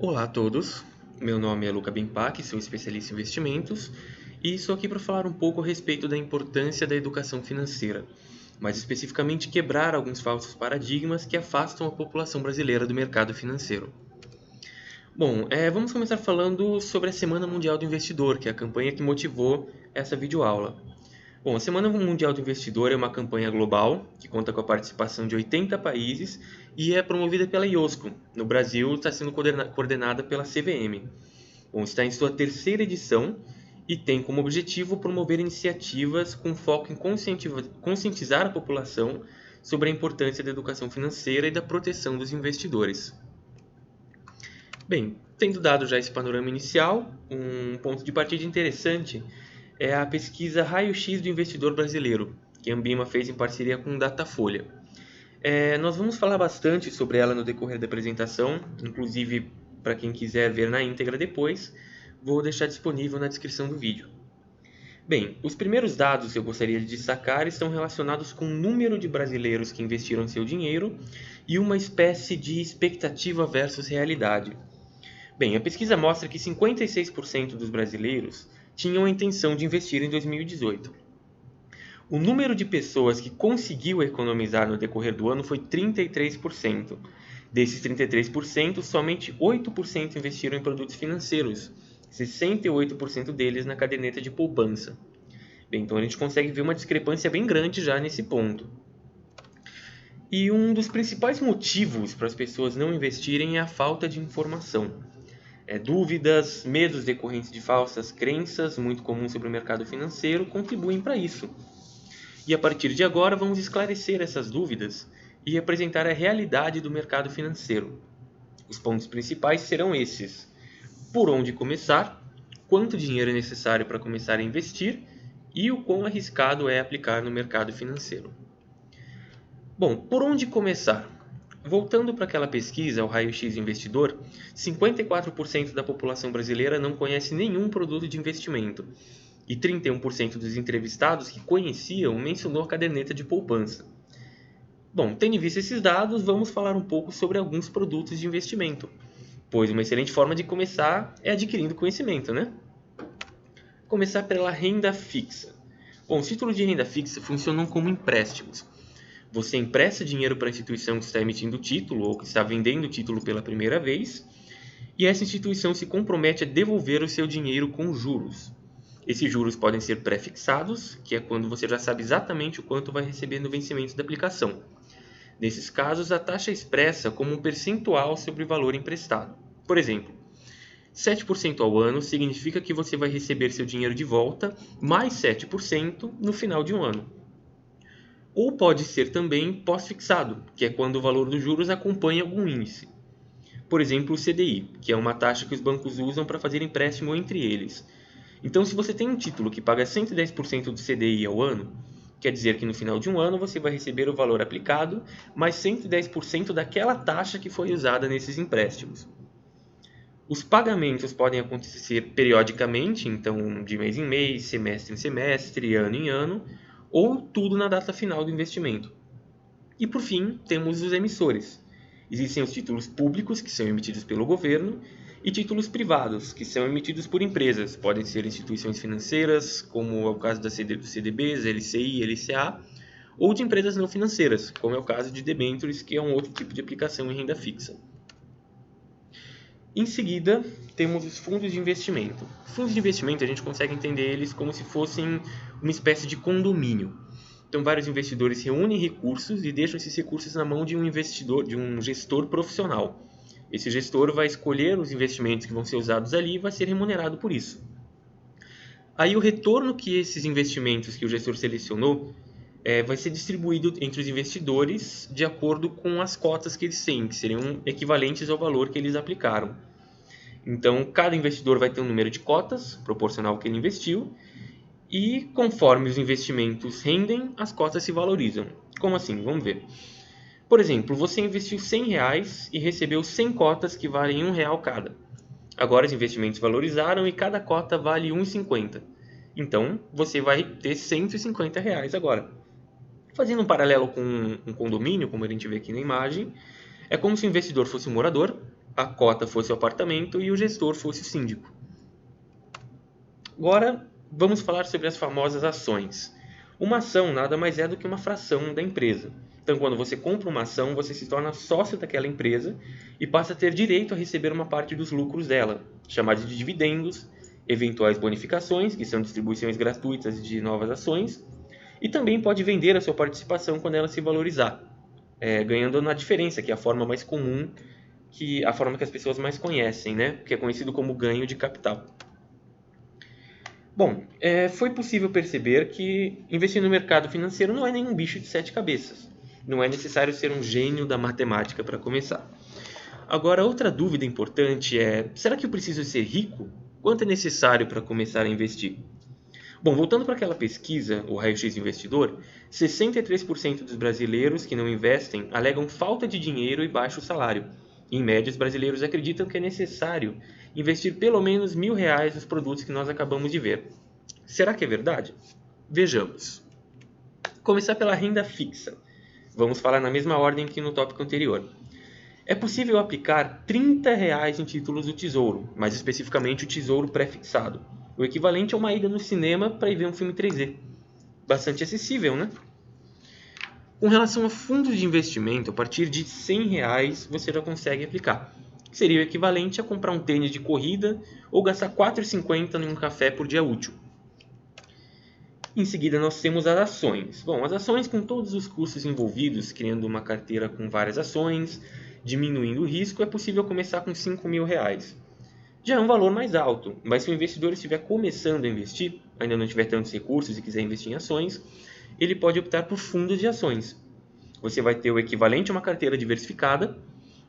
Olá a todos, meu nome é Luca Benpac, sou especialista em investimentos e estou aqui para falar um pouco a respeito da importância da educação financeira, mais especificamente quebrar alguns falsos paradigmas que afastam a população brasileira do mercado financeiro. Bom, vamos começar falando sobre a Semana Mundial do Investidor, que é a campanha que motivou essa videoaula. Bom, a Semana Mundial do Investidor é uma campanha global que conta com a participação de 80 países e é promovida pela IOSCO. No Brasil, está sendo coordenada pela CVM. Bom, está em sua terceira edição e tem como objetivo promover iniciativas com foco em conscientizar a população sobre a importância da educação financeira e da proteção dos investidores. Bem, tendo dado já esse panorama inicial, um ponto de partida interessante é a pesquisa Raio-X do Investidor Brasileiro, que a Ambima fez em parceria com o Datafolha. Nós vamos falar bastante sobre ela no decorrer da apresentação, inclusive para quem quiser ver na íntegra depois, vou deixar disponível na descrição do vídeo. Bem, os primeiros dados que eu gostaria de destacar estão relacionados com o número de brasileiros que investiram seu dinheiro e uma espécie de expectativa versus realidade. Bem, a pesquisa mostra que 56% dos brasileiros tinham a intenção de investir em 2018. O número de pessoas que conseguiu economizar no decorrer do ano foi 33%. Desses 33%, somente 8% investiram em produtos financeiros, 68% deles na caderneta de poupança. Bem, então a gente consegue ver uma discrepância bem grande já nesse ponto. E um dos principais motivos para as pessoas não investirem é a falta de informação. Dúvidas, medos decorrentes de falsas crenças, muito comuns sobre o mercado financeiro, contribuem para isso. E a partir de agora vamos esclarecer essas dúvidas e apresentar a realidade do mercado financeiro. Os pontos principais serão esses: por onde começar, quanto dinheiro é necessário para começar a investir e o quão arriscado é aplicar no mercado financeiro. Bom, por onde começar? Voltando para aquela pesquisa, o Raio-X Investidor, 54% da população brasileira não conhece nenhum produto de investimento e 31% dos entrevistados que conheciam mencionou a caderneta de poupança. Bom, tendo em vista esses dados, vamos falar um pouco sobre alguns produtos de investimento, pois uma excelente forma de começar é adquirindo conhecimento, né? Começar pela renda fixa. Bom, os títulos de renda fixa funcionam como empréstimos. Você empresta dinheiro para a instituição que está emitindo o título ou que está vendendo o título pela primeira vez, e essa instituição se compromete a devolver o seu dinheiro com juros. Esses juros podem ser pré-fixados, que é quando você já sabe exatamente o quanto vai receber no vencimento da aplicação. Nesses casos, a taxa é expressa como um percentual sobre o valor emprestado. Por exemplo, 7% ao ano significa que você vai receber seu dinheiro de volta, mais 7% no final de um ano. Ou pode ser também pós-fixado, que é quando o valor dos juros acompanha algum índice. Por exemplo, o CDI, que é uma taxa que os bancos usam para fazer empréstimo entre eles. Então, se você tem um título que paga 110% do CDI ao ano, quer dizer que no final de um ano você vai receber o valor aplicado mais 110% daquela taxa que foi usada nesses empréstimos. Os pagamentos podem acontecer periodicamente, então de mês em mês, semestre em semestre, ano em ano, ou tudo na data final do investimento. E por fim, temos os emissores. Existem os títulos públicos, que são emitidos pelo governo, e títulos privados, que são emitidos por empresas. Podem ser instituições financeiras, como é o caso dos CDBs, LCI, LCA, ou de empresas não financeiras, como é o caso de debêntures, que é um outro tipo de aplicação em renda fixa. Em seguida, temos os fundos de investimento. Fundos de investimento, a gente consegue entender eles como se fossem uma espécie de condomínio. Então, vários investidores reúnem recursos e deixam esses recursos na mão de um investidor, de um gestor profissional. Esse gestor vai escolher os investimentos que vão ser usados ali e vai ser remunerado por isso. Aí, o retorno que esses investimentos que o gestor selecionou vai ser distribuído entre os investidores de acordo com as cotas que eles têm, que seriam equivalentes ao valor que eles aplicaram. Então, cada investidor vai ter um número de cotas, proporcional ao que ele investiu, e conforme os investimentos rendem, as cotas se valorizam. Como assim? Vamos ver. Por exemplo, você investiu R$100 e recebeu 100 cotas que valem R$1 cada. Agora os investimentos valorizaram e cada cota vale R$1,50. Então, você vai ter R$150 agora. Fazendo um paralelo com um condomínio, como a gente vê aqui na imagem, é como se o investidor fosse um morador a cota fosse o apartamento e o gestor fosse o síndico. Agora, vamos falar sobre as famosas ações. Uma ação nada mais é do que uma fração da empresa. Então, quando você compra uma ação, você se torna sócio daquela empresa e passa a ter direito a receber uma parte dos lucros dela, chamada de dividendos, eventuais bonificações, que são distribuições gratuitas de novas ações, e também pode vender a sua participação quando ela se valorizar, ganhando na diferença, que é a forma mais comum, a forma que as pessoas mais conhecem, né? Que é conhecido como ganho de capital. Bom, foi possível perceber que investir no mercado financeiro não é nenhum bicho de sete cabeças. Não é necessário ser um gênio da matemática para começar. Agora, outra dúvida importante é: será que eu preciso ser rico? Quanto é necessário para começar a investir? Bom, voltando para aquela pesquisa, o Raio-X Investidor, 63% dos brasileiros que não investem alegam falta de dinheiro e baixo salário. Em média, os brasileiros acreditam que é necessário investir pelo menos R$ 1.000 nos produtos que nós acabamos de ver. Será que é verdade? Vejamos. Começar pela renda fixa. Vamos falar na mesma ordem que no tópico anterior. É possível aplicar R$ 30 em títulos do Tesouro, mais especificamente o Tesouro pré-fixado, o equivalente a uma ida no cinema para ir ver um filme 3D. Bastante acessível, né? Com relação a fundos de investimento, a partir de R$ 100 você já consegue aplicar. Seria o equivalente a comprar um tênis de corrida ou gastar R$ 4,50 em um café por dia útil. Em seguida, nós temos as ações. Bom, as ações com todos os custos envolvidos, criando uma carteira com várias ações, diminuindo o risco, é possível começar com R$ 5.000. Já é um valor mais alto, mas se o investidor estiver começando a investir, ainda não tiver tantos recursos e quiser investir em ações, ele pode optar por fundos de ações. Você vai ter o equivalente a uma carteira diversificada,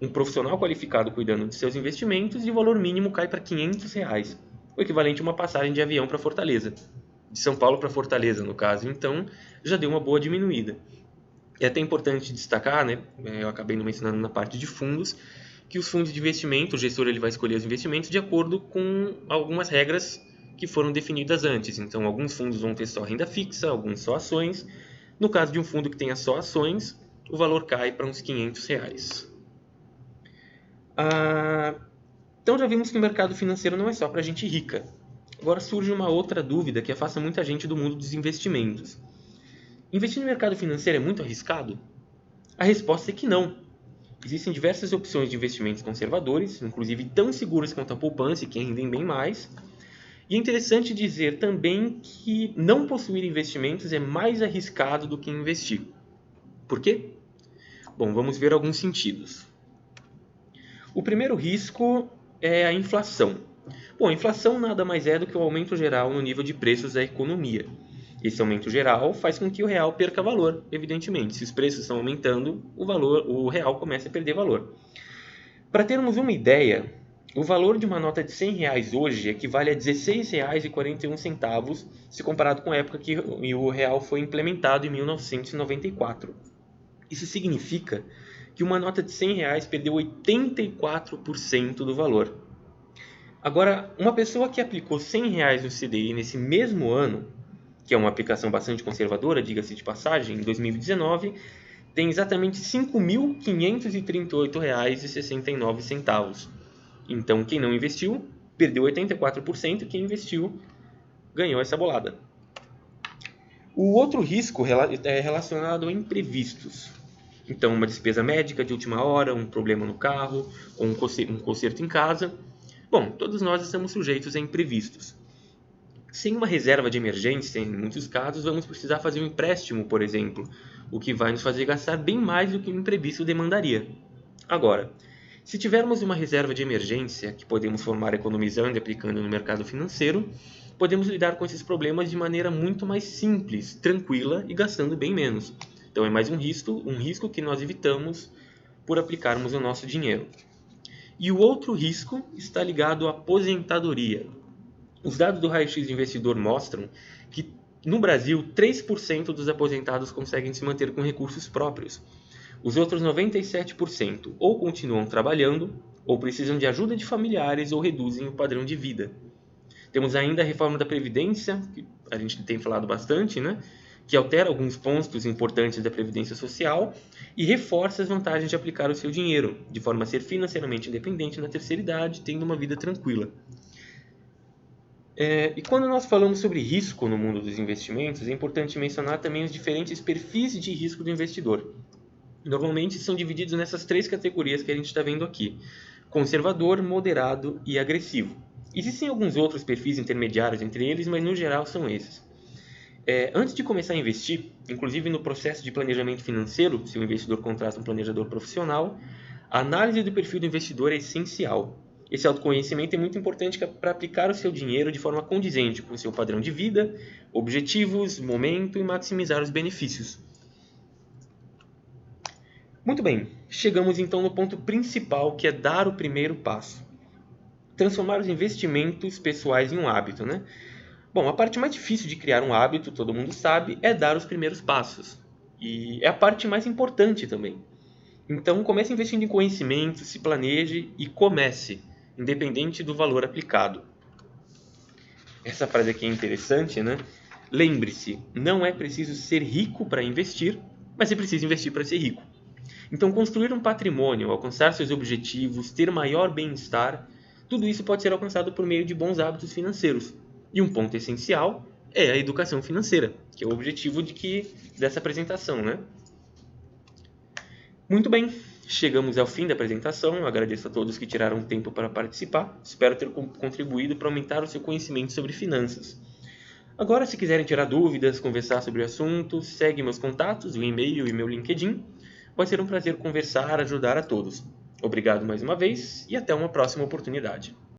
um profissional qualificado cuidando de seus investimentos e o valor mínimo cai para R$ 500, o equivalente a uma passagem de avião para Fortaleza. De São Paulo para Fortaleza, no caso, então já deu uma boa diminuída. É até importante destacar, né, eu acabei não mencionando na parte de fundos, que os fundos de investimento, o gestor ele vai escolher os investimentos de acordo com algumas regras que foram definidas antes. Então, alguns fundos vão ter só renda fixa, alguns só ações. No caso de um fundo que tenha só ações, o valor cai para uns R$ 500. Então, já vimos que o mercado financeiro não é só para gente rica. Agora surge uma outra dúvida que afasta muita gente do mundo dos investimentos. Investir no mercado financeiro é muito arriscado? A resposta é que não. Existem diversas opções de investimentos conservadores, inclusive tão seguras quanto a poupança e que rendem bem mais. E é interessante dizer também que não possuir investimentos é mais arriscado do que investir. Por quê? Bom, vamos ver alguns sentidos. O primeiro risco é a inflação. Bom, a inflação nada mais é do que o aumento geral no nível de preços da economia. Esse aumento geral faz com que o real perca valor, evidentemente. Se os preços estão aumentando, o real começa a perder valor. Para termos uma ideia, o valor de uma nota de R$ 100 hoje equivale a R$ 16,41 se comparado com a época que o real foi implementado em 1994. Isso significa que uma nota de R$ 100 perdeu 84% do valor. Agora, uma pessoa que aplicou R$ 100 no CDI nesse mesmo ano, que é uma aplicação bastante conservadora, diga-se de passagem, em 2019, tem exatamente R$ 5.538,69. Então, quem não investiu, perdeu 84%, e quem investiu, ganhou essa bolada. O outro risco é relacionado a imprevistos. Então, uma despesa médica de última hora, um problema no carro, ou um conserto em casa. Bom, todos nós estamos sujeitos a imprevistos. Sem uma reserva de emergência, em muitos casos, vamos precisar fazer um empréstimo, por exemplo, o que vai nos fazer gastar bem mais do que o imprevisto demandaria. Agora, se tivermos uma reserva de emergência que podemos formar economizando e aplicando no mercado financeiro, podemos lidar com esses problemas de maneira muito mais simples, tranquila e gastando bem menos. Então é mais um risco que nós evitamos por aplicarmos o nosso dinheiro. E o outro risco está ligado à aposentadoria. Os dados do Raio-X Investidor mostram que, no Brasil, 3% dos aposentados conseguem se manter com recursos próprios. Os outros 97% ou continuam trabalhando, ou precisam de ajuda de familiares ou reduzem o padrão de vida. Temos ainda a reforma da Previdência, que a gente tem falado bastante, né? que altera alguns pontos importantes da Previdência Social e reforça as vantagens de aplicar o seu dinheiro, de forma a ser financeiramente independente na terceira idade, tendo uma vida tranquila. E quando nós falamos sobre risco no mundo dos investimentos, é importante mencionar também os diferentes perfis de risco do investidor. Normalmente são divididos nessas 3 categorias que a gente está vendo aqui: conservador, moderado e agressivo. Existem alguns outros perfis intermediários entre eles, mas no geral são esses. Antes de começar a investir, inclusive no processo de planejamento financeiro, se o investidor contrata um planejador profissional, a análise do perfil do investidor é essencial. Esse autoconhecimento é muito importante para aplicar o seu dinheiro de forma condizente com o seu padrão de vida, objetivos, momento e maximizar os benefícios. Muito bem, chegamos então no ponto principal, que é dar o primeiro passo. Transformar os investimentos pessoais em um hábito, né? Bom, a parte mais difícil de criar um hábito, todo mundo sabe, é dar os primeiros passos. E é a parte mais importante também. Então, comece investindo em conhecimento, se planeje e comece, independente do valor aplicado. Essa frase aqui é interessante, né? Lembre-se, não é preciso ser rico para investir, mas é preciso investir para ser rico. Então, construir um patrimônio, alcançar seus objetivos, ter maior bem-estar, tudo isso pode ser alcançado por meio de bons hábitos financeiros. E um ponto essencial é a educação financeira, que é o objetivo dessa apresentação, né? Muito bem, chegamos ao fim da apresentação. Eu agradeço a todos que tiraram tempo para participar. Espero ter contribuído para aumentar o seu conhecimento sobre finanças. Agora, se quiserem tirar dúvidas, conversar sobre o assunto, segue meus contatos, o e-mail e meu LinkedIn. Vai ser um prazer conversar, ajudar a todos. Obrigado mais uma vez e até uma próxima oportunidade.